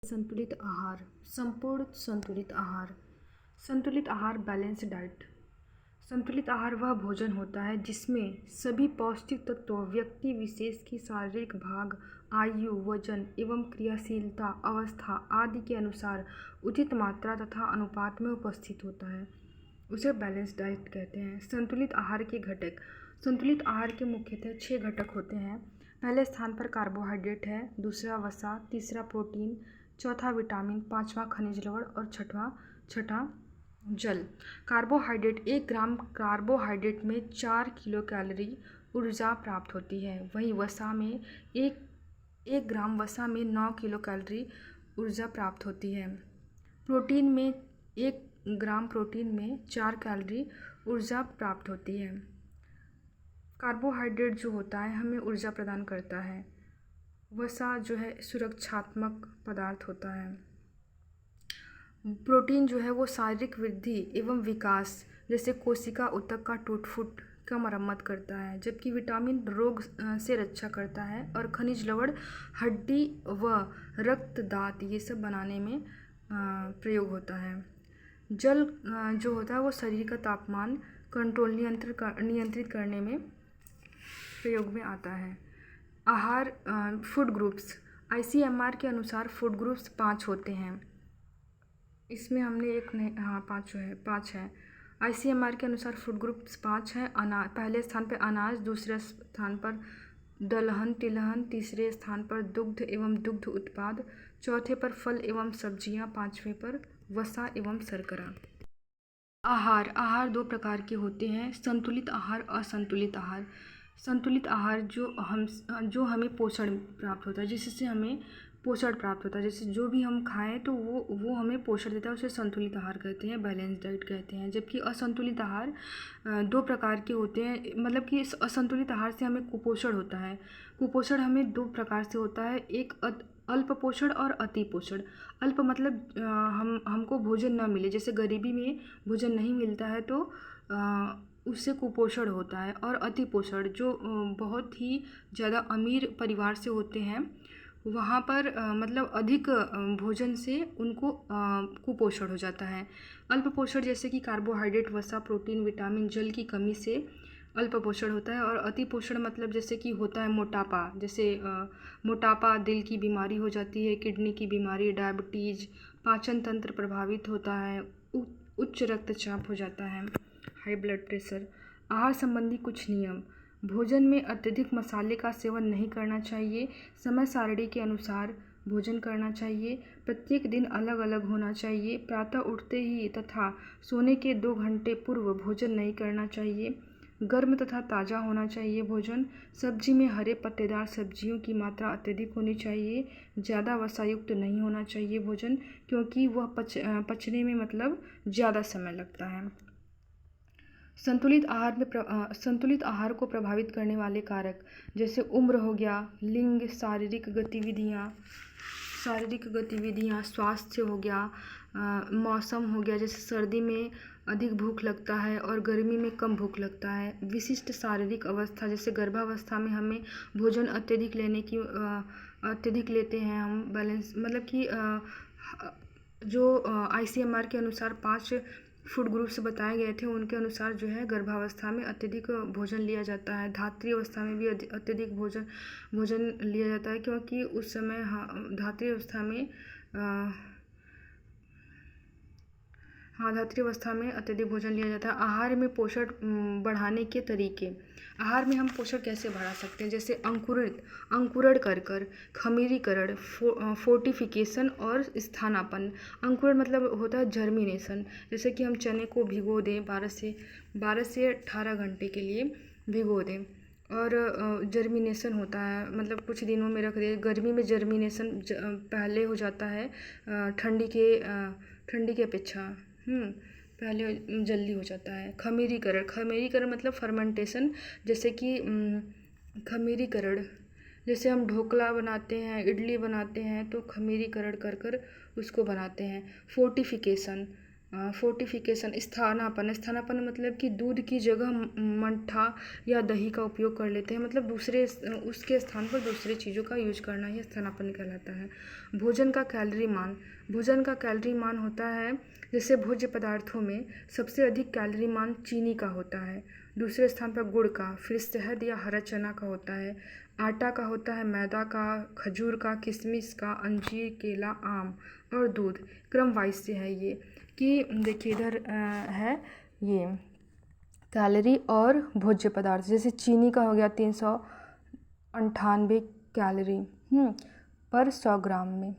संतुलित आहार, संपूर्ण संतुलित आहार। संतुलित आहार बैलेंस डाइट। संतुलित आहार वह भोजन होता है जिसमें सभी पौष्टिक तत्व व्यक्ति विशेष की शारीरिक भाग, आयु, वजन एवं क्रियाशीलता अवस्था आदि के अनुसार उचित मात्रा तथा अनुपात में उपस्थित होता है, उसे बैलेंस डाइट कहते हैं। संतुलित आहार के घटक। संतुलित आहार के मुख्यतः 6 घटक होते हैं। पहले स्थान पर कार्बोहाइड्रेट है, दूसरा वसा, तीसरा प्रोटीन, चौथा विटामिन, पांचवा खनिज लवण और छठा जल। कार्बोहाइड्रेट। 1 ग्राम कार्बोहाइड्रेट में 4 किलो कैलोरी ऊर्जा प्राप्त होती है। वहीं वसा में एक ग्राम वसा में 9 किलो कैलोरी ऊर्जा प्राप्त होती है। प्रोटीन में 1 ग्राम प्रोटीन में 4 कैलोरी ऊर्जा प्राप्त होती है। कार्बोहाइड्रेट जो होता है हमें ऊर्जा प्रदान करता है। वसा जो है सुरक्षात्मक पदार्थ होता है। प्रोटीन जो है वो शारीरिक वृद्धि एवं विकास जैसे कोशिका ऊतक का टूट-फूट का मरम्मत करता है, जबकि विटामिन रोग से रक्षा करता है और खनिज लवण हड्डी व रक्त दांत ये सब बनाने में प्रयोग होता है। जल जो होता है वो शरीर का तापमान कंट्रोल नियंत्रित करने में प्रयोग में आता है। आहार फूड ग्रुप्स। ICMR के अनुसार फूड ग्रुप्स 5 होते हैं। इसमें हमने एक नहीं, हाँ 5 है। ICMR के अनुसार फूड ग्रुप्स 5 हैं। पहले स्थान पर अनाज, दूसरे स्थान पर दलहन तिलहन, तीसरे स्थान पर दुग्ध एवं दुग्ध उत्पाद, चौथे पर फल एवं सब्जियां, पांचवें पर वसा एवं शर्करा। आहार 2 प्रकार के होते हैं, संतुलित आहार, असंतुलित आहार। संतुलित आहार जो हमें पोषण प्राप्त होता है, जिससे हमें पोषण प्राप्त होता है, जैसे जो भी हम खाएं तो वो हमें पोषण देता है, उसे संतुलित आहार कहते हैं, बैलेंस डाइट कहते हैं। जबकि असंतुलित आहार 2 प्रकार के होते हैं, मतलब कि असंतुलित आहार से हमें कुपोषण होता है। कुपोषण हमें 2 प्रकार से होता है, एक अल्प पोषण और अति पोषण। अल्प मतलब हमको भोजन न मिले, जैसे गरीबी में भोजन नहीं मिलता है तो उससे कुपोषण होता है। और अति पोषण जो बहुत ही ज़्यादा अमीर परिवार से होते हैं, वहाँ पर मतलब अधिक भोजन से उनको कुपोषण हो जाता है। अल्प पोषण जैसे कि कार्बोहाइड्रेट, वसा, प्रोटीन, विटामिन, जल की कमी से अल्प पोषण होता है। और अति पोषण मतलब जैसे कि होता है मोटापा, जैसे मोटापा, दिल की बीमारी हो जाती है, किडनी की बीमारी, डायबिटीज़, पाचन तंत्र प्रभावित होता है, उच्च रक्तचाप हो जाता है, हाई ब्लड प्रेशर। आहार संबंधी कुछ नियम। भोजन में अत्यधिक मसाले का सेवन नहीं करना चाहिए। समय सारणी के अनुसार भोजन करना चाहिए। प्रत्येक दिन अलग अलग होना चाहिए। प्रातः उठते ही तथा सोने के 2 घंटे पूर्व भोजन नहीं करना चाहिए। गर्म तथा ताज़ा होना चाहिए भोजन। सब्जी में हरे पत्तेदार सब्जियों की मात्रा अत्यधिक होनी चाहिए। ज़्यादा वसायुक्त नहीं होना चाहिए भोजन, क्योंकि वह पचने में मतलब ज़्यादा समय लगता है। संतुलित आहार को प्रभावित करने वाले कारक जैसे उम्र हो गया, लिंग, शारीरिक गतिविधियाँ, स्वास्थ्य हो गया, मौसम हो गया, जैसे सर्दी में अधिक भूख लगता है और गर्मी में कम भूख लगता है। विशिष्ट शारीरिक अवस्था जैसे गर्भावस्था में हमें भोजन अत्यधिक लेते हैं हम, बैलेंस मतलब कि जो ICMR के अनुसार 5 फूड ग्रुप्स बताए गए थे, उनके अनुसार जो है गर्भावस्था में अत्यधिक भोजन लिया जाता है। धात्री अवस्था में भी अत्यधिक भोजन लिया जाता है, क्योंकि उस समय धात्री अवस्था में अत्यधिक भोजन लिया जाता है। आहार में पोषण बढ़ाने के तरीके। आहार में हम पोषण कैसे बढ़ा सकते हैं, जैसे अंकुरण कर खमीरीकरण, फोर्टिफिकेशन और स्थानापन्न। अंकुरण मतलब होता है जर्मिनेशन, जैसे कि हम चने को भिगो दें 12 से 18 घंटे के लिए भिगो दें। और जर्मिनेशन होता है मतलब कुछ दिनों में रख दें। गर्मी में जर्मिनेशन पहले हो जाता है ठंडी के अपेक्षा पहले जल्दी हो जाता है। खमीरीकरण मतलब फर्मेंटेशन, जैसे कि खमीरीकरण जैसे हम ढोकला बनाते हैं, इडली बनाते हैं तो खमीरीकरण कर उसको बनाते हैं। फोर्टिफिकेशन फोर्टिफिकेशन, स्थानापन्न मतलब कि दूध की जगह मट्ठा या दही का उपयोग कर लेते हैं, मतलब दूसरे उसके स्थान पर दूसरे चीज़ों का यूज करना ही स्थानापन्न कहलाता है। भोजन का कैलोरी मान होता है, जैसे भोज्य पदार्थों में सबसे अधिक कैलोरी मान चीनी का होता है, दूसरे स्थान पर गुड़ का, फिर शहद या हरा चना का होता है, आटा का होता है, मैदा का, खजूर का, किशमिश का, अंजीर, केला, आम और दूध। क्रम वाइज से है ये कि देखिए इधर है ये कैलोरी और भोज्य पदार्थ, जैसे चीनी का हो गया 398 कैलोरी पर 100 ग्राम में।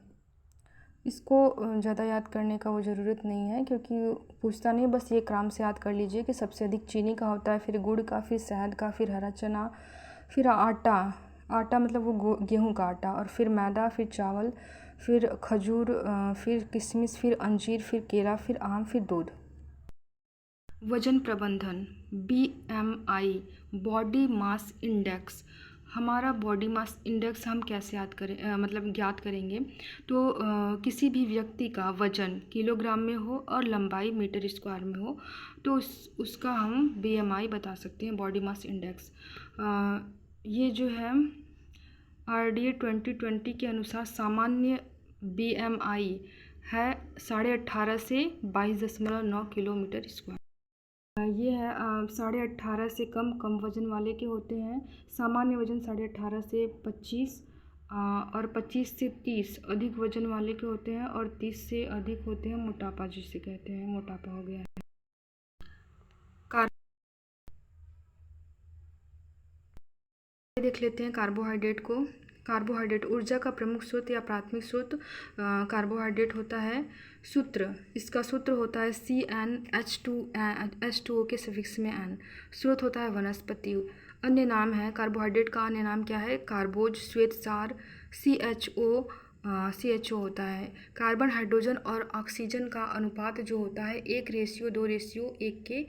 इसको ज़्यादा याद करने का वो ज़रूरत नहीं है, क्योंकि पूछता नहीं, बस ये क्रम से याद कर लीजिए कि सबसे अधिक चीनी का होता है, फिर गुड़ का, फिर शहद का, फिर हरा चना, फिर आटा मतलब वो गेहूं का आटा, और फिर मैदा, फिर चावल, फिर खजूर, फिर किशमिश, फिर अंजीर, फिर केला, फिर आम, फिर दूध। वजन प्रबंधन, BMI, बॉडी मास इंडेक्स। हमारा बॉडी मास इंडेक्स हम कैसे मतलब ज्ञात करेंगे, तो किसी भी व्यक्ति का वजन किलोग्राम में हो और लंबाई मीटर स्क्वायर में हो, तो उसका हम BMI बता सकते हैं, बॉडी मास इंडेक्स। ये जो है RDA 2020 के अनुसार सामान्य BMI है 18.5 से 22.9 किलोमीटर स्क्वायर। ये है 18.5 से कम वजन वाले के होते हैं। सामान्य वजन 18.5 से 25 और 25 से 30 अधिक वजन वाले के होते हैं, और 30 से अधिक होते हैं मोटापा, जिसे कहते हैं मोटापा हो गया है। देख लेते हैं कार्बोहाइड्रेट को। कार्बोहाइड्रेट ऊर्जा का प्रमुख स्रोत या प्राथमिक स्रोत कार्बोहाइड्रेट होता है। इसका सूत्र होता है CnH2O के सफिक्स में N। स्रोत होता है वनस्पति। अन्य नाम है कार्बोहाइड्रेट का, अन्य नाम क्या है? कार्बोज, श्वेतसार, CHO होता है। कार्बन, हाइड्रोजन और ऑक्सीजन का अनुपात जो होता है 1:2:1 के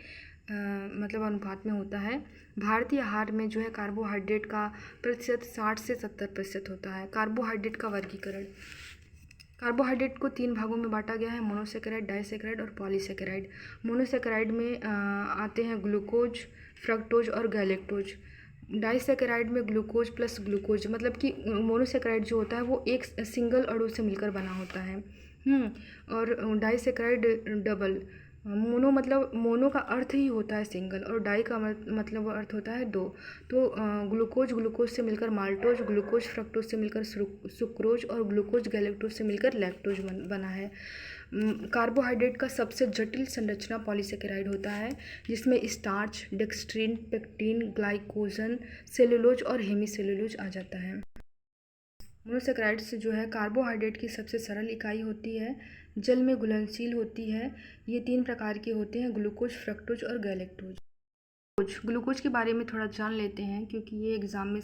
मतलब अनुपात में होता है। भारतीय आहार में जो है कार्बोहाइड्रेट का प्रतिशत 60 से 70% होता है। कार्बोहाइड्रेट का वर्गीकरण, कार्बोहाइड्रेट को 3 भागों में बांटा गया है, मोनोसेकेराइड, डाइसेकेराइड और पॉलीसेकेराइड। मोनोसेकेराइड में आते हैं ग्लूकोज, फ्रक्टोज और गैलेक्टोज। डाइसेकेराइड में ग्लूकोज प्लस ग्लूकोज, मतलब कि मोनोसेकेराइड जो होता है वो एक सिंगल अणु से मिलकर बना होता है। और डाइसेकेराइड डबल। मोनो का अर्थ ही होता है सिंगल, और डाई का मतलब अर्थ होता है दो। तो ग्लूकोज से मिलकर माल्टोज, ग्लूकोज फ्रक्टोज से मिलकर सुक्रोज और ग्लूकोज गैलेक्टोज से मिलकर लैक्टोज बना है। कार्बोहाइड्रेट का सबसे जटिल संरचना पॉलीसेकेराइड होता है, जिसमें starch, dextrin, pectin, glycogen, cellulose और हेमीसेलुलोज आ जाता है। मोनोसेकेराइड्स जो है कार्बोहाइड्रेट की सबसे सरल इकाई होती है, जल में घुलनशील होती है। ये 3 प्रकार के होते हैं, ग्लूकोज, फ्रक्टोज और गैलेक्टोज। ग्लूकोज के बारे में थोड़ा जान लेते हैं, क्योंकि ये एग्ज़ाम में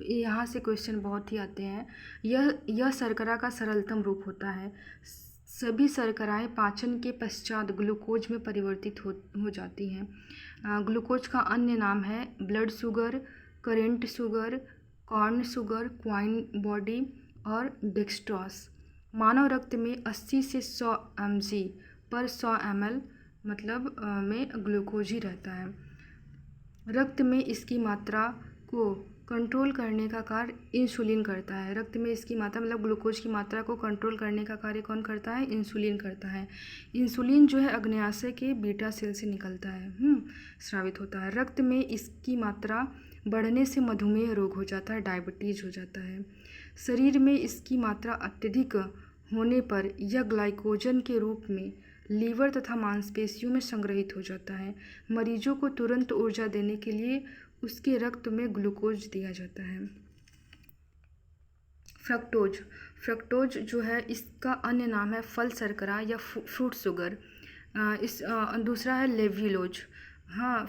यहाँ से क्वेश्चन बहुत ही आते हैं। यह शर्करा का सरलतम रूप होता है। सभी शर्कराएँ पाचन के पश्चात ग्लूकोज में परिवर्तित हो जाती हैं। ग्लूकोज का अन्य नाम है blood sugar, current sugar, corn sugar, coin body और डेक्सट्रॉस। मानव रक्त में 80 से 100 mg पर 100 ml मतलब में ग्लूकोज ही रहता है। रक्त में इसकी मात्रा को कंट्रोल करने का कार्य इंसुलिन करता है। रक्त में इसकी मात्रा मतलब ग्लूकोज की मात्रा को कंट्रोल करने का कार्य कौन करता है? इंसुलिन करता है। इंसुलिन जो है अग्न्याशय के बीटा सेल से निकलता है, स्रावित होता है। रक्त में इसकी मात्रा बढ़ने से मधुमेह रोग हो जाता है, डायबिटीज़ हो जाता है। शरीर में इसकी मात्रा अत्यधिक होने पर यह ग्लाइकोजन के रूप में लीवर तथा मांसपेशियों में संग्रहित हो जाता है। मरीजों को तुरंत ऊर्जा देने के लिए उसके रक्त में ग्लूकोज दिया जाता है। फ्रक्टोज जो है इसका अन्य नाम है फल शर्करा या फ्रूट शुगर। दूसरा है लेव्युलोज।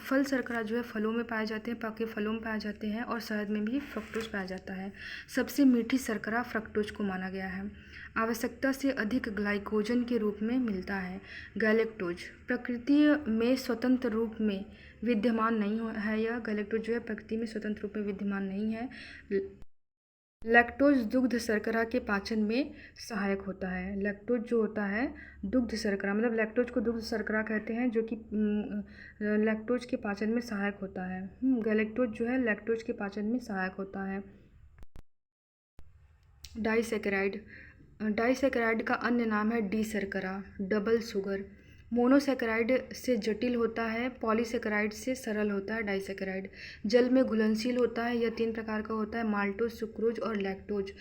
फल शर्करा जो है फलों में पाए जाते हैं, पके फलों में पाए जाते हैं, और शहद में भी फ्रक्टोज पाया जाता है। सबसे मीठी शर्करा फ्रक्टोज को माना गया है। आवश्यकता से अधिक ग्लाइकोजन के रूप में मिलता है। गैलेक्टोज प्रकृति में स्वतंत्र रूप में विद्यमान नहीं है। यह गैलेक्टोज जो है प्रकृति में स्वतंत्र रूप में विद्यमान नहीं है। लैक्टोज दुग्ध शर्करा के पाचन में सहायक होता है। लैक्टोज जो होता है दुग्ध शर्करा, मतलब लैक्टोज को दुग्ध शर्करा कहते हैं, जो कि लैक्टोज के पाचन में सहायक होता है। गैलेक्टोज जो है लैक्टोज के पाचन में सहायक होता है। डाइसैकेराइड, डाइसैकेराइड का अन्य नाम है डी शर्करा, डबल शुगर। मोनोसैकेराइड से जटिल होता है, पॉलीसैकेराइड से सरल होता है डाइसैकेराइड। जल में घुलनशील होता है। यह 3 प्रकार का होता है, माल्टोज, सुक्रोज और लैक्टोज।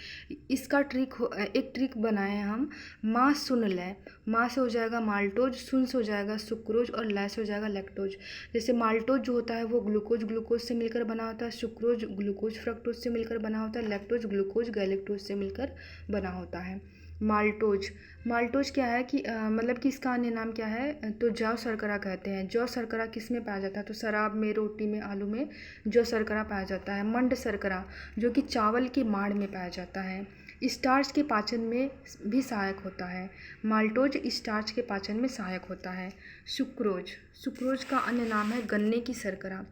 इसका एक ट्रिक बनाए हैं हम, माँ सुन लय। माँ से हो जाएगा माल्टोज, सुन से हो जाएगा सुक्रोज और लय से हो जाएगा लैक्टोज। जैसे माल्टोज जो होता है वो ग्लूकोज से मिलकर बना होता है, सुक्रोज ग्लूकोज फ्रक्टोज से मिलकर बना होता है, लैक्टोज ग्लूकोज गैलेक्टोज से मिलकर बना होता है। माल्टोज, माल्टोज क्या है कि मतलब कि इसका अन्य नाम क्या है, तो जौ शर्करा कहते हैं। जौ शर्करा किस में पाया जाता है, तो शराब में, रोटी में, आलू में जौ शर्करा पाया जाता है। मंड शर्करा जो कि चावल के माड़ में पाया जाता है। स्टार्च के पाचन में भी सहायक होता है। माल्टोज स्टार्च के पाचन में सहायक होता है। सुक्रोज, सुक्रोज का अन्य नाम है गन्ने की शर्करा।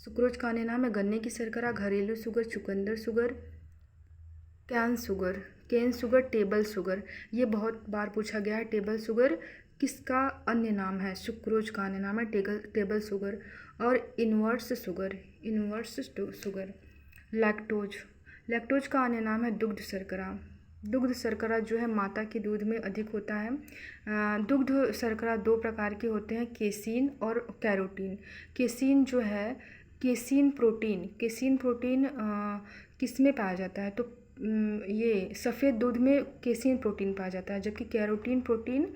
सुक्रोज का अन्य नाम है गन्ने की शर्करा, घरेलू शुगर, चुकंदर sugar, cane sugar. Cane sugar, table sugar, ये बहुत बार पूछा गया है। टेबल शुगर किसका अन्य नाम है, सुक्रोज का अन्य नाम है टेबल शुगर। और inverse sugar, inverse sugar. Lactose, lactose का अन्य नाम है दुग्ध शर्करा। दुग्ध शर्करा जो है माता के दूध में अधिक होता है। दुग्ध शर्करा 2 प्रकार के होते हैं, केसीन और कैरोटीन। केसीन जो है, केसीन प्रोटीन, केसीन प्रोटीन किस में पाया जाता है, तो ये सफ़ेद दूध में केसीन प्रोटीन पाया जाता है, जबकि कैरोटीन प्रोटीन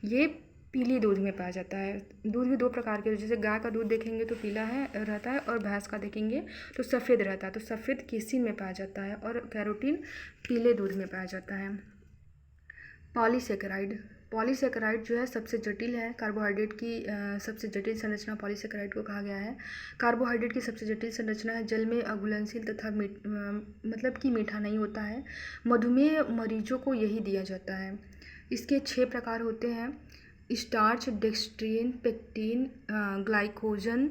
ये पीली दूध में पाया जाता है। दूध भी 2 प्रकार के, जैसे गाय का दूध देखेंगे तो पीला है रहता है, और भैंस का देखेंगे तो सफ़ेद रहता है। तो सफ़ेद केसीन में पाया जाता है और कैरोटीन पीले दूध में पाया जाता है। पॉलीसैकेराइड, पॉलीसैकेराइड जो है सबसे जटिल है। कार्बोहाइड्रेट की सबसे जटिल संरचना पॉलीसैकेराइड को कहा गया है। कार्बोहाइड्रेट की सबसे जटिल संरचना है, जल में अघुलनशील तथा मतलब कि मीठा नहीं होता है। मधुमेह मरीजों को यही दिया जाता है। इसके 6 प्रकार होते हैं, starch, dextrin, pectin, glycogen,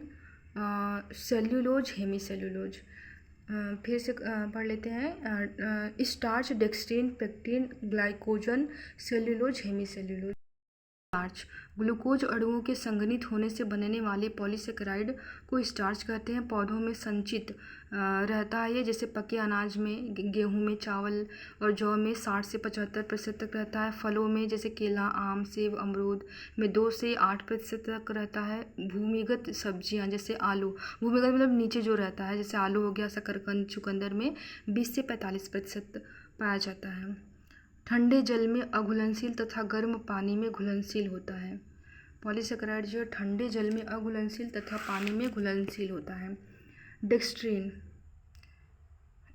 cellulose, hemicellulose. फिर से पढ़ लेते हैं, starch, dextrin, pectin, glycogen, cellulose, hemicellulose. Starch, glucose अणुओं के संघनित होने से बनने वाले पॉलीसेकेराइड को स्टार्च कहते हैं। पौधों में संचित रहता है ये, जैसे पके अनाज में, गेहूं में, चावल और जौ में 60 से 75% तक रहता है। फलों में जैसे केला, आम, सेब, अमरूद में 2 से 8% तक रहता है। भूमिगत सब्जियां जैसे आलू, भूमिगत मतलब नीचे जो रहता है, जैसे आलू हो गया, शकरकंद, चुकंदर में 20 से 45% पाया जाता है। ठंडे जल में अघुलनशील तथा गर्म पानी में घुलनशील होता है। पॉलीसेकेराइड जो है ठंडे जल में अघुलनशील तथा पानी में घुलनशील होता है। डेक्स्ट्रीन,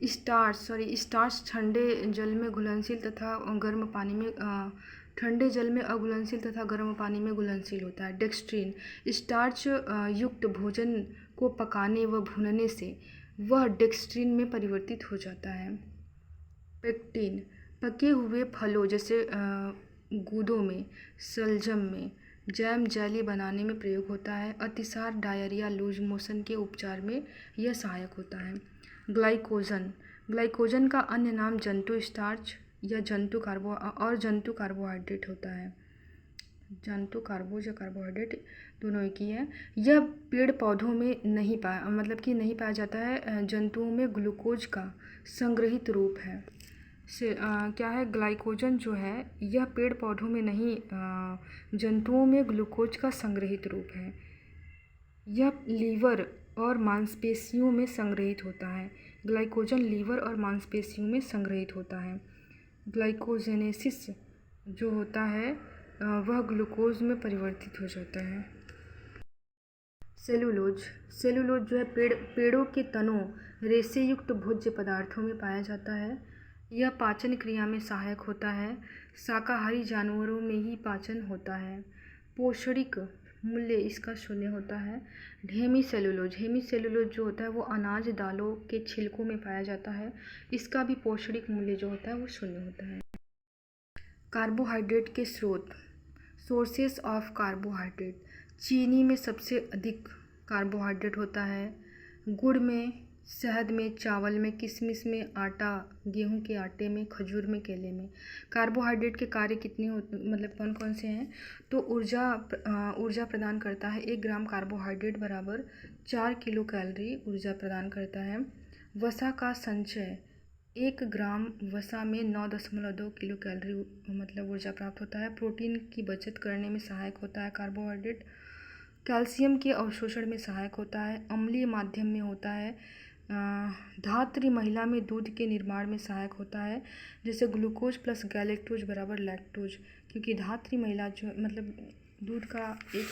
स्टार्च ठंडे जल में घुलनशील तथा गर्म पानी में ठंडे जल में अघुलनशील तथा गर्म पानी में घुलनशील होता है। डेक्स्ट्रीन, स्टार्च युक्त भोजन को पकाने व भूनने से वह डेक्स्ट्रीन में परिवर्तित हो जाता है। पेक्टिन, पके हुए फलों जैसे गूदों में, शलजम में जैम जेली बनाने में प्रयोग होता है। अतिसार, डायरिया, लूज मोशन के उपचार में यह सहायक होता है। ग्लाइकोजन, ग्लाइकोजन का अन्य नाम जंतु स्टार्च या जंतु कार्बोहाइड्रेट होता है। जंतु कार्बोज या कार्बोहाइड्रेट दोनों एक ही है। यह पेड़ पौधों में नहीं पाया जाता है। जंतुओं में ग्लूकोज का संग्रहित रूप है। क्या है, ग्लाइकोजन जो है यह पेड़ पौधों में नहीं, जंतुओं में ग्लूकोज का संग्रहित रूप है। यह लीवर और मांसपेशियों में संग्रहित होता है। ग्लाइकोजन लीवर और मांसपेशियों में संग्रहित होता है। ग्लाइकोजेनेसिस जो होता है वह ग्लूकोज में परिवर्तित हो जाता है। सेलुलोज, सेलुलोज जो है पेड़ों के तनों, रेशे युक्त भोज्य पदार्थों में पाया जाता है। यह पाचन क्रिया में सहायक होता है। शाकाहारी जानवरों में ही पाचन होता है। पोषणिक मूल्य इसका 0 होता है। हेमीसेल्यूलोज, हेमीसेल्यूलोज जो होता है वो अनाज दालों के छिलकों में पाया जाता है। इसका भी पोषणिक मूल्य जो होता है वो 0 होता है। कार्बोहाइड्रेट के स्रोत, सोर्सेस ऑफ कार्बोहाइड्रेट। चीनी में सबसे अधिक कार्बोहाइड्रेट होता है। गुड़ में शहद में, चावल में, किशमिश में, आटा, गेहूं के आटे में, खजूर में, केले में। कार्बोहाइड्रेट के कार्य कितने मतलब कौन कौन से हैं? तो ऊर्जा प्रदान करता है। 1 ग्राम कार्बोहाइड्रेट बराबर 4 किलो कैलोरी ऊर्जा प्रदान करता है। वसा का संचय, 1 ग्राम वसा में 9.2 किलो कैलोरी मतलब ऊर्जा प्राप्त होता है। प्रोटीन की बचत करने में सहायक होता है कार्बोहाइड्रेट। कैल्शियम के अवशोषण में सहायक होता है। अम्लीय माध्यम में होता है। धात्री महिला में दूध के निर्माण में सहायक होता है। जैसे ग्लूकोज प्लस गैलेक्टोज बराबर लैक्टोज, क्योंकि धात्री महिला जो मतलब दूध का एक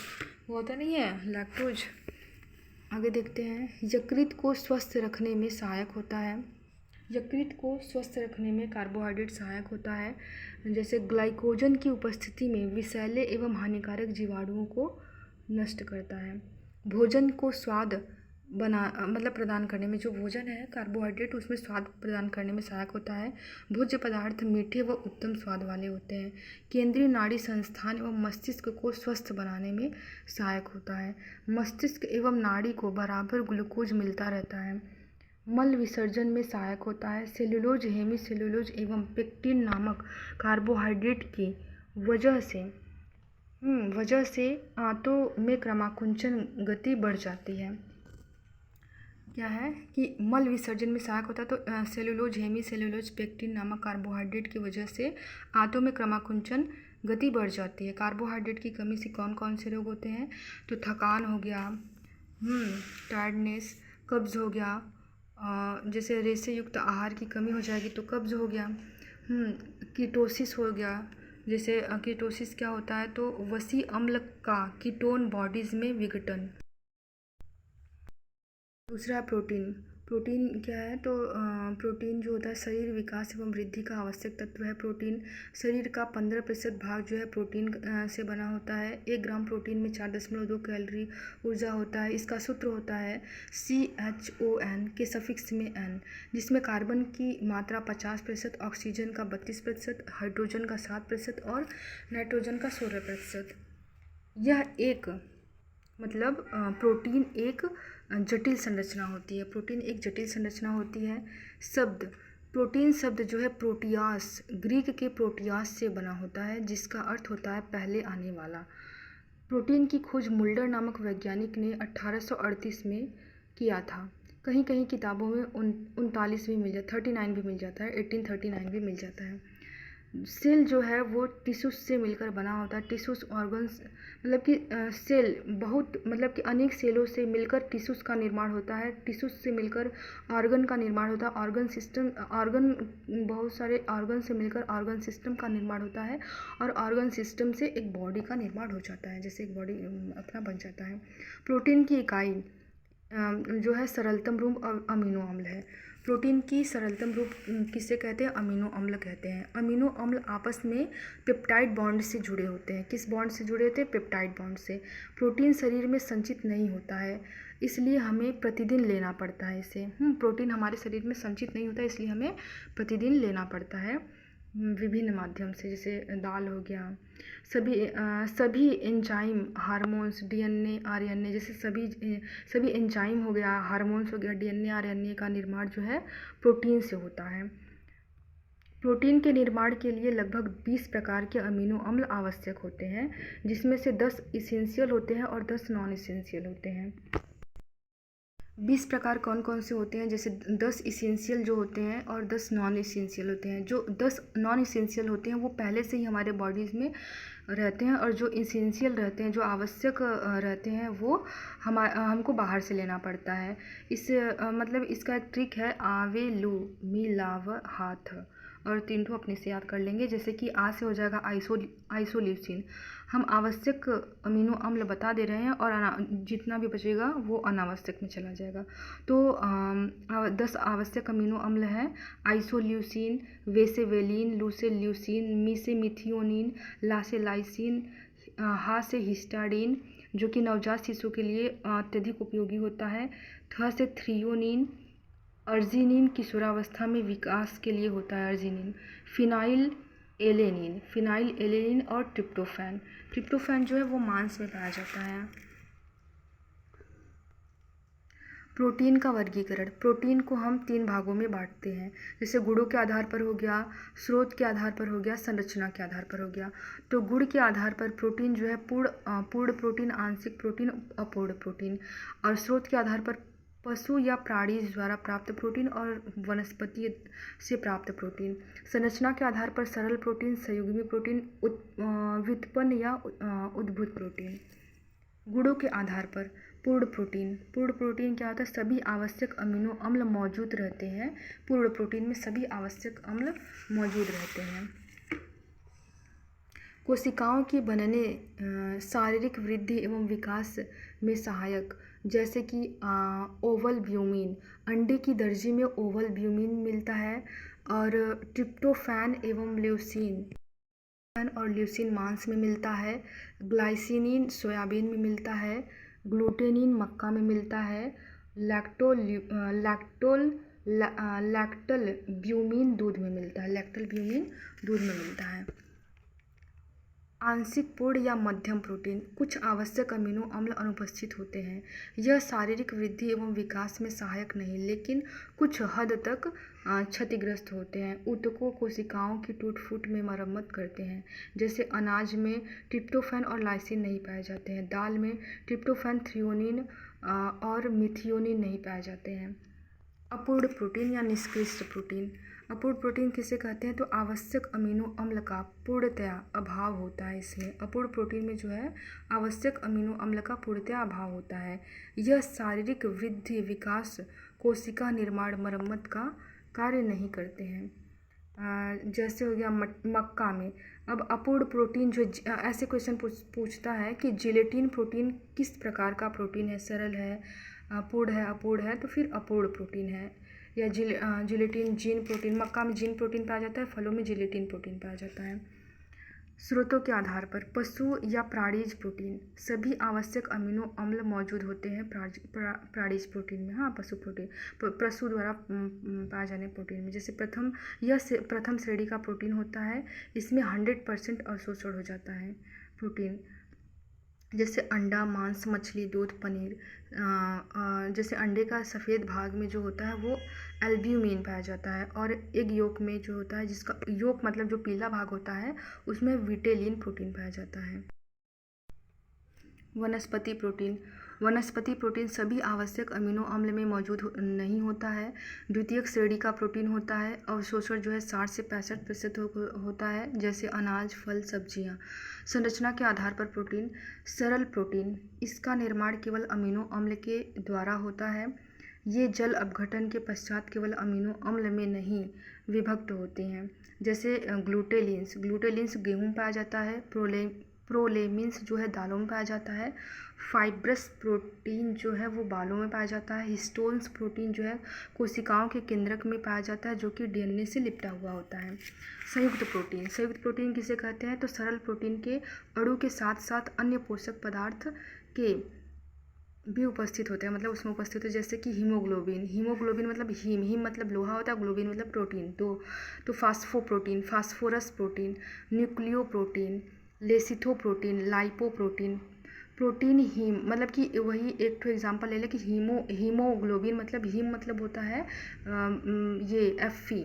वो होता नहीं है लैक्टोज। आगे देखते हैं, यकृत को स्वस्थ रखने में सहायक होता है। यकृत को स्वस्थ रखने में कार्बोहाइड्रेट सहायक होता है। जैसे ग्लाइकोजन की उपस्थिति में विषैले एवं हानिकारक जीवाणुओं को नष्ट करता है। भोजन को स्वाद मतलब प्रदान करने में, जो भोजन है कार्बोहाइड्रेट उसमें स्वाद प्रदान करने में सहायक होता है। भोज्य पदार्थ मीठे व उत्तम स्वाद वाले होते हैं। केंद्रीय नाड़ी संस्थान एवं मस्तिष्क को स्वस्थ बनाने में सहायक होता है। मस्तिष्क एवं नाड़ी को बराबर ग्लूकोज मिलता रहता है। मल विसर्जन में सहायक होता है। सेलुलोज, हेमी सेलुलोज एवं पेक्टिन नामक कार्बोहाइड्रेट की वजह से आंतों में क्रमाकुंचन गति बढ़ जाती है। क्या है कि मल विसर्जन में सहायक होता है। तो सेलुलोज, हेमी सेलुलोज, पेक्टिन नामक कार्बोहाइड्रेट की वजह से आंतों में क्रमाकुंचन गति बढ़ जाती है। कार्बोहाइड्रेट की कमी से कौन कौन से रोग होते हैं? तो थकान हो गया, टायर्डनेस, कब्ज़ हो गया, जैसे रेशे युक्त आहार की कमी हो जाएगी तो कब्ज़ हो गया। कीटोसिस हो गया। जैसे कीटोसिस क्या होता है? तो वसी अम्ल का कीटोन बॉडीज़ में विघटन। दूसरा प्रोटीन। प्रोटीन क्या है? तो प्रोटीन जो होता है शरीर विकास एवं वृद्धि का आवश्यक तत्व है। प्रोटीन शरीर का 15% भाग जो है प्रोटीन से बना होता है। 1 ग्राम प्रोटीन में 4.2 कैलोरी ऊर्जा होता है। इसका सूत्र होता है CHON के सफिक्स में N, जिसमें कार्बन की मात्रा 50%, ऑक्सीजन का 32%, हाइड्रोजन का 7% और नाइट्रोजन का 16%। यह एक मतलब प्रोटीन एक जटिल संरचना होती है। प्रोटीन एक जटिल संरचना होती है। शब्द प्रोटीन शब्द जो है प्रोटियास, ग्रीक के प्रोटियास से बना होता है, जिसका अर्थ होता है पहले आने वाला। प्रोटीन की खोज मुल्डर नामक वैज्ञानिक ने 1838 में किया था। कहीं कहीं किताबों में 39 भी मिल जाता है, 39 भी मिल जाता है, 1839 भी मिल जाता है। सेल जो है वो टिश्यूज से मिलकर बना होता है। टिश्यूज ऑर्गन्स मतलब कि सेल बहुत मतलब कि अनेक सेलों से मिलकर टिश्यूज का निर्माण होता है। टिश्यूज से मिलकर ऑर्गन का निर्माण होता है। ऑर्गन बहुत सारे ऑर्गन से मिलकर ऑर्गन सिस्टम का निर्माण होता है और ऑर्गन सिस्टम से एक बॉडी का निर्माण हो जाता है, जैसे एक बॉडी अपना बन जाता है। प्रोटीन की इकाई जो है सरलतम रूप अमीनो अम्ल है। प्रोटीन की सरलतम रूप किसे कहते हैं? अमीनो अम्ल कहते हैं। अमीनो अम्ल आपस में पेप्टाइड बॉन्ड से जुड़े होते हैं। किस बॉन्ड से जुड़े होते हैं? पेप्टाइड बॉन्ड से। प्रोटीन शरीर में संचित नहीं होता है, इसलिए हमें प्रतिदिन लेना पड़ता है इसे। प्रोटीन हमारे शरीर में संचित नहीं होता है, इसलिए हमें प्रतिदिन लेना पड़ता है विभिन्न माध्यम से, जैसे दाल हो गया। सभी एंजाइम, हार्मोन्स, DNA, RNA जैसे सभी एंजाइम हो गया, हार्मोन्स हो गया, DNA, RNA का निर्माण जो है प्रोटीन से होता है। प्रोटीन के निर्माण के लिए लगभग 20 प्रकार के अमीनो अम्ल आवश्यक होते हैं, जिसमें से 10 इसेंशियल होते हैं और 10 नॉन इसेंशियल होते हैं। 20 प्रकार कौन कौन से होते हैं? जैसे 10 इसेंशियल जो होते हैं और 10 नॉन इसेंशियल होते हैं। जो 10 नॉन इसेंशियल होते हैं वो पहले से ही हमारे बॉडीज़ में रहते हैं, और जो इसेंशियल रहते हैं, जो आवश्यक रहते हैं, वो हमको बाहर से लेना पड़ता है। मतलब इसका एक ट्रिक है, आवे लू मिलाव हाथ, और 3 ठो अपने से याद कर लेंगे। जैसे कि आ से हो जाएगा आइसोल्यूसिन। हम आवश्यक अमीनो अम्ल बता दे रहे हैं और जितना भी बचेगा वो अनावश्यक में चला जाएगा। तो 10 आवश्यक अमीनो अम्ल हैं: आइसोल्यूसिन, वेसेवेलिन, लूसेल्यूसिन, मी से मिथियोनिन, ला से लाइसिन, हा से हिस्टाडीन जो कि नवजात शिशु के लिए अत्यधिक उपयोगी होता है, थ से थ्रियोनिन, अर्जिनिन किशोरावस्था में विकास के लिए होता है अर्जिनिन, फिनाइल एलेनिन और ट्रिप्टोफैन जो है वो मांस में पाया जाता है। प्रोटीन का वर्गीकरण। प्रोटीन को हम 3 भागों में बांटते हैं, जैसे गुणों के आधार पर हो गया, स्रोत के आधार पर हो गया, संरचना के आधार पर हो गया। तो गुण के आधार पर प्रोटीन जो है पूर्ण प्रोटीन, आंशिक प्रोटीन, अपूर्ण प्रोटीन। और स्रोत के आधार पर पशु या प्राणी द्वारा प्राप्त प्रोटीन और वनस्पति से प्राप्त प्रोटीन। संरचना के आधार पर सरल प्रोटीन, संयुग्मी प्रोटीन, व्युत्पन्न या उद्भूत प्रोटीन। गुणों के आधार पर पूर्ण प्रोटीन। पूर्ण प्रोटीन क्या होता है? सभी आवश्यक अमीनो अम्ल मौजूद रहते हैं। पूर्ण प्रोटीन में सभी आवश्यक अम्ल मौजूद रहते हैं। कोशिकाओं के बनने, शारीरिक वृद्धि एवं विकास में सहायक, जैसे कि ओवल ब्यूमिन, अंडे की दर्जी में ओवल ब्यूमिन मिलता है। और ट्रिप्टोफैन एवं ल्यूसीन और ल्यूसीन मांस में मिलता है। ग्लाइसिनिन सोयाबीन में मिलता है। ग्लूटेनिन मक्का में मिलता है। लैक्टल ब्यूमिन दूध में मिलता है। लैक्टल ब्यूमिन दूध में मिलता है। आंशिक पूर्ण या मध्यम प्रोटीन। कुछ आवश्यक अमीनो अम्ल अनुपस्थित होते हैं। यह शारीरिक वृद्धि एवं विकास में सहायक नहीं, लेकिन कुछ हद तक क्षतिग्रस्त होते हैं। ऊतकों, कोशिकाओं की टूट फूट में मरम्मत करते हैं। जैसे अनाज में ट्रिप्टोफैन और लाइसिन नहीं पाए जाते हैं। दाल में ट्रिप्टोफैन, थ्रियोनिन और मिथियोनिन नहीं पाए जाते हैं। अपूर्ण प्रोटीन या निष्क्रिय प्रोटीन। अपूर्ण प्रोटीन किसे कहते हैं? तो आवश्यक अमीनो अम्ल का पूर्णतया अभाव होता है। इसमें अपूर्ण प्रोटीन में जो है आवश्यक अमीनो अम्ल का पूर्णतया अभाव होता है। यह शारीरिक वृद्धि, विकास, कोशिका निर्माण, मरम्मत का कार्य नहीं करते हैं। जैसे हो गया मक्का में। अब अपूर्ण प्रोटीन जो ऐसे क्वेश्चन पूछता है कि जिलेटिन प्रोटीन किस प्रकार का प्रोटीन है? सरल है, पूर्ण है, अपूर्ण है, तो फिर अपूर्ण प्रोटीन है। या जिलेटिन जीन प्रोटीन। मक्का में जीन प्रोटीन पाया जाता है, फलों में जिलेटिन प्रोटीन पाया जाता है। स्रोतों के आधार पर पशु या प्राणीज प्रोटीन। सभी आवश्यक अमीनो अम्ल मौजूद होते हैं प्राणीज प्रोटीन में। हाँ, पशु प्रोटीन पशु द्वारा पाए जाने प्रोटीन में। जैसे प्रथम श्रेणी का प्रोटीन होता है। इसमें 100% अवशोषण हो जाता है प्रोटीन। जैसे अंडा, मांस, मछली, दूध, पनीर। जैसे अंडे का सफ़ेद भाग में जो होता है वो एल्ब्यूमिन पाया जाता है। और एग योक में जो होता है, जिसका योक मतलब जो पीला भाग होता है, उसमें विटेलिन प्रोटीन पाया जाता है। वनस्पति प्रोटीन। वनस्पति प्रोटीन सभी आवश्यक अमीनो अम्ल में मौजूद नहीं होता है। द्वितीयक श्रेणी का प्रोटीन होता है। अवशोषण जो है 60 से 65% होता है, जैसे अनाज, फल, सब्जियां। संरचना के आधार पर प्रोटीन। सरल प्रोटीन, इसका निर्माण केवल अमीनो अम्ल के द्वारा होता है। ये जल अपघटन के पश्चात केवल अमीनो अम्ल में नहीं विभक्त होते हैं। जैसे ग्लूटेलिन्स गेहूँ में पाया जाता है। प्रोलेमिन्स जो है दालों में पाया जाता है। फाइब्रस प्रोटीन जो है वो बालों में पाया जाता है। हिस्टोन्स प्रोटीन जो है कोशिकाओं के केंद्रक में पाया जाता है, जो कि डीएनए से लिपटा हुआ होता है। संयुक्त प्रोटीन किसे कहते हैं? तो सरल प्रोटीन के अणु के साथ साथ अन्य पोषक पदार्थ के भी उपस्थित होते हैं, मतलब उसमें उपस्थित है। जैसे कि हीमोग्लोबिन मतलब हीम मतलब लोहा होता है, ग्लोबिन मतलब प्रोटीन। तो phosphoprotein, phosphorus protein, nucleoprotein, lecithoprotein, lipoprotein, protein heme मतलब कि वही एक तो एग्जांपल ले लें कि हीमोग्लोबिन मतलब हीम मतलब होता है ये Fe।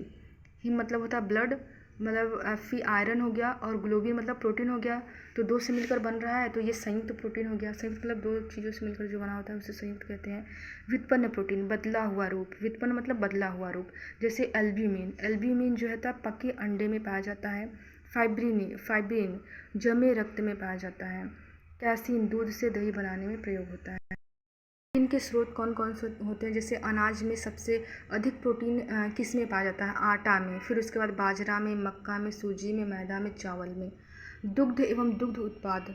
हीम मतलब होता है ब्लड, मतलब Fe आयरन हो गया, और ग्लोबिन मतलब प्रोटीन हो गया। तो दो से मिलकर बन रहा है, तो ये संयुक्त प्रोटीन हो गया। संयुक्त मतलब दो चीज़ों से मिलकर जो बना होता है उसे संयुक्त कहते हैं। व्युत्पन्न प्रोटीन, बदला हुआ रूप। व्युत्पन्न मतलब बदला हुआ रूप। जैसे एल्ब्यूमिन जो है पके अंडे में पाया जाता है। फाइब्रिन जमे रक्त में पाया जाता है। कैसीन दूध से दही बनाने में प्रयोग होता है। प्रोटीन के स्रोत कौन कौन से होते हैं? जैसे अनाज में सबसे अधिक प्रोटीन किस में पाया जाता है? आटा में। फिर उसके बाद बाजरा में, मक्का में, सूजी में, मैदा में, चावल में। दुग्ध एवं दुग्ध उत्पाद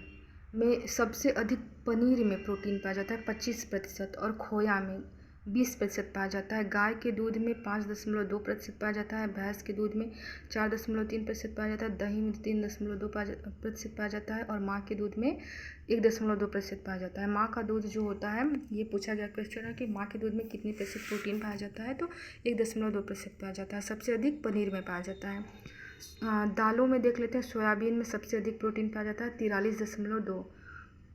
में सबसे अधिक पनीर में प्रोटीन पाया जाता है 25%, और खोया में 20% पाया जाता है। गाय के दूध में 5.2% पाया जाता है। भैंस के दूध में 4.3% पाया जाता है। दही में 3.2% पाया जाता है। और माँ के दूध में 1.2% पाया जाता है। माँ का दूध जो होता है, ये पूछा गया क्वेश्चन है कि माँ के दूध में कितनी % प्रोटीन पाया जाता है? तो 1.2% पाया जाता है। सबसे अधिक पनीर में पाया जाता है। दालों में देख लेते हैं। सोयाबीन में सबसे अधिक प्रोटीन पाया जाता है 43.2।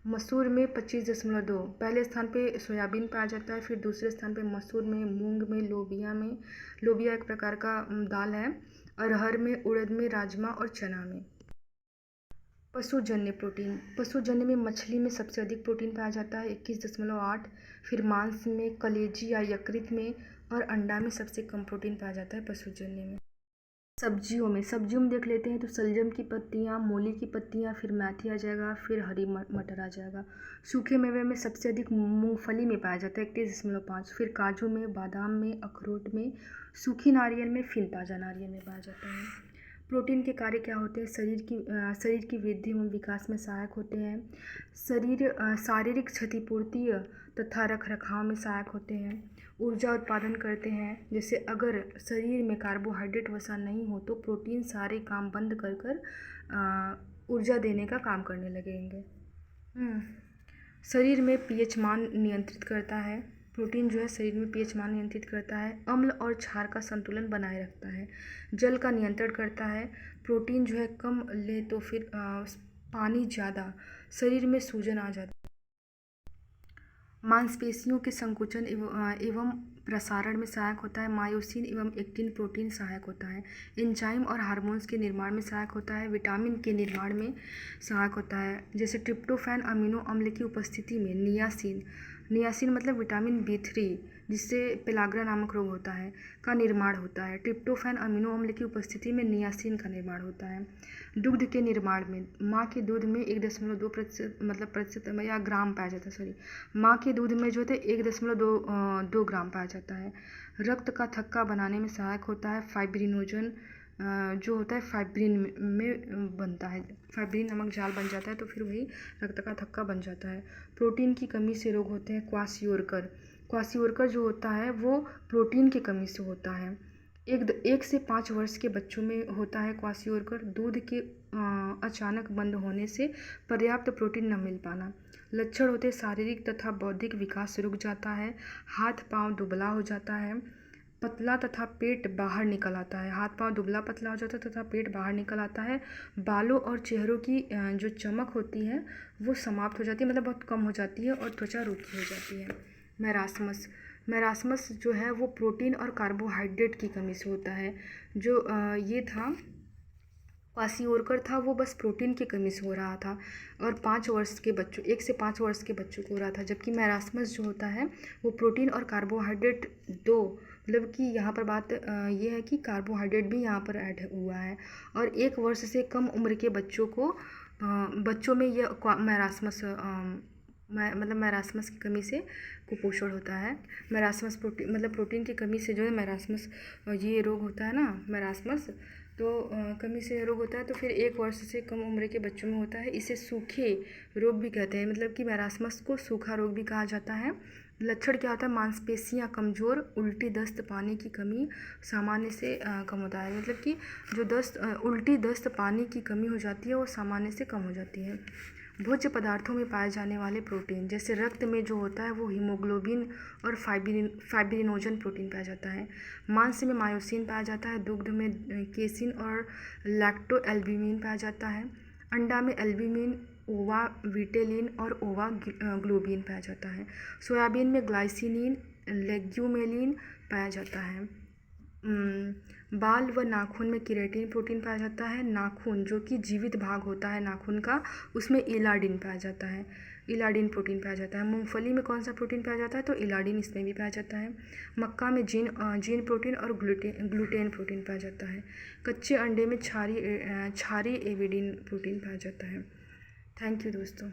मसूर में 25.2, पहले स्थान पे सोयाबीन पाया जाता है, फिर दूसरे स्थान पे मसूर में, मूंग में, लोबिया एक प्रकार का दाल है, अरहर में, उड़द में, राजमा और चना में। पशुजन्य प्रोटीन, पशुजन्य में मछली में सबसे अधिक प्रोटीन पाया जाता है 21.8, फिर मांस में, कलेजी या यकृत में और अंडा में सबसे कम प्रोटीन पाया जाता है पशुजन्य में। सब्जियों में देख लेते हैं तो शलजम की पत्तियाँ, मूली की पत्तियाँ, फिर मेथी आ जाएगा, फिर हरी मटर आ जाएगा। सूखे मेवे में सबसे अधिक मूंगफली में पाया जाता है 31.5, फिर काजू में, बादाम में, अखरोट में, सूखी नारियल में, फिर ताज़ा नारियल में पाया जाता है। प्रोटीन के कार्य क्या होते हैं? शरीर की वृद्धि एवं विकास में सहायक होते हैं। शारीरिक क्षतिपूर्ति तथा रखरखाव में सहायक होते हैं। ऊर्जा उत्पादन करते हैं। जैसे अगर शरीर में कार्बोहाइड्रेट वसा नहीं हो तो प्रोटीन सारे काम बंद कर ऊर्जा देने का काम करने लगेंगे। शरीर में पीएच मान नियंत्रित करता है। प्रोटीन जो है शरीर में पीएच मान नियंत्रित करता है। अम्ल और क्षार का संतुलन बनाए रखता है। जल का नियंत्रण करता है। प्रोटीन जो है कम ले तो फिर पानी ज़्यादा, शरीर में सूजन आ जाता है। मांसपेशियों के संकुचन एवं प्रसारण में सहायक होता है। मायोसिन एवं एक्टिन प्रोटीन सहायक होता है। एंजाइम और हार्मोन्स के निर्माण में सहायक होता है। विटामिन के निर्माण में सहायक होता है। जैसे ट्रिप्टोफैन अमीनो अम्ल की उपस्थिति में नियासिन मतलब विटामिन B3 जिससे पेलाग्रा नामक रोग होता है का निर्माण होता है। ट्रिप्टोफैन अमीनो अम्ल की उपस्थिति में नियासिन का निर्माण होता है। दूध के निर्माण में माँ के दूध में 1.2% मतलब प्रतिशत या ग्राम पाया जाता है। माँ के दूध में जो होता है 1.2 ग्राम पाया जाता है। रक्त का थक्का बनाने में सहायक होता है। फाइब्रिनोजन जो होता है फाइब्रिन में बनता है। फाइब्रिन नामक जाल बन जाता है तो फिर वही रक्त का थक्का बन जाता है। प्रोटीन की कमी से रोग होते हैं। क्वासियोरकर जो होता है वो प्रोटीन की कमी से होता है। 1 से 5 वर्ष के बच्चों में होता है क्वासियोरकर। दूध के अचानक बंद होने से पर्याप्त प्रोटीन न मिल पाना। लक्षण होते शारीरिक तथा बौद्धिक विकास रुक जाता है। हाथ पांव दुबला हो जाता है। पतला तथा पेट बाहर निकल आता है। हाथ पांव दुबला पतला हो जाता है तथा पेट बाहर निकल आता है। बालों और चेहरों की जो चमक होती है वो समाप्त हो जाती है, मतलब बहुत कम हो जाती है और त्वचा रूखी हो जाती है। मैरास्मस जो है वो प्रोटीन और कार्बोहाइड्रेट की कमी से होता है। जो ये था क्वासियोरकर था वो बस प्रोटीन की कमी से हो रहा था और 1 से 5 वर्ष के बच्चों को हो रहा था। जबकि मैरास्मस जो होता है वो प्रोटीन और कार्बोहाइड्रेट दो, मतलब कि यहाँ पर बात ये है कि कार्बोहाइड्रेट भी यहाँ पर ऐड हुआ है। और 1 वर्ष से कम उम्र के बच्चों में ये मैरास्मस की कमी से कुपोषण होता है। मैरास्मस प्रोटीन की कमी से जो है मैरास्मस ये रोग होता है ना, मैरास्मस तो कमी से रोग होता है तो फिर 1 वर्ष से कम उम्र के बच्चों में होता है। इसे सूखे रोग भी कहते हैं, मतलब कि मैरास्मस को सूखा रोग भी कहा जाता है। लक्षण क्या होता है? मांसपेशियां कमज़ोर, उल्टी, दस्त, पानी की कमी सामान्य से कम होता है, मतलब कि जो उल्टी, दस्त, पानी की कमी हो जाती है वो सामान्य से कम हो जाती है। भोज्य पदार्थों में पाए जाने वाले प्रोटीन, जैसे रक्त में जो होता है वो हीमोग्लोबिन और फाइब्रिनोजन प्रोटीन पाया जाता है। मांस में मायोसिन पाया जाता है। दुग्ध में केसिन और लैक्टो एल्ब्यूमिन पाया जाता है। अंडा में एल्ब्यूमिन, ओवा विटेलिन और ओवा ग्लोबिन पाया जाता है। सोयाबीन में ग्लाइसिनिन, लेग्यूमेलिन पाया जाता है। बाल व नाखून में केराटिन प्रोटीन पाया जाता है। नाखून जो कि जीवित भाग होता है नाखून का, उसमें इलाडिन पाया जाता है, इलाडिन प्रोटीन पाया जाता है। मूंगफली में कौन सा प्रोटीन पाया जाता है? तो इलाडिन इसमें भी पाया जाता है। मक्का में जीन प्रोटीन और ग्लूटेन प्रोटीन पाया जाता है। कच्चे अंडे में क्षारी एविडिन प्रोटीन पाया जाता है। थैंक यू दोस्तों।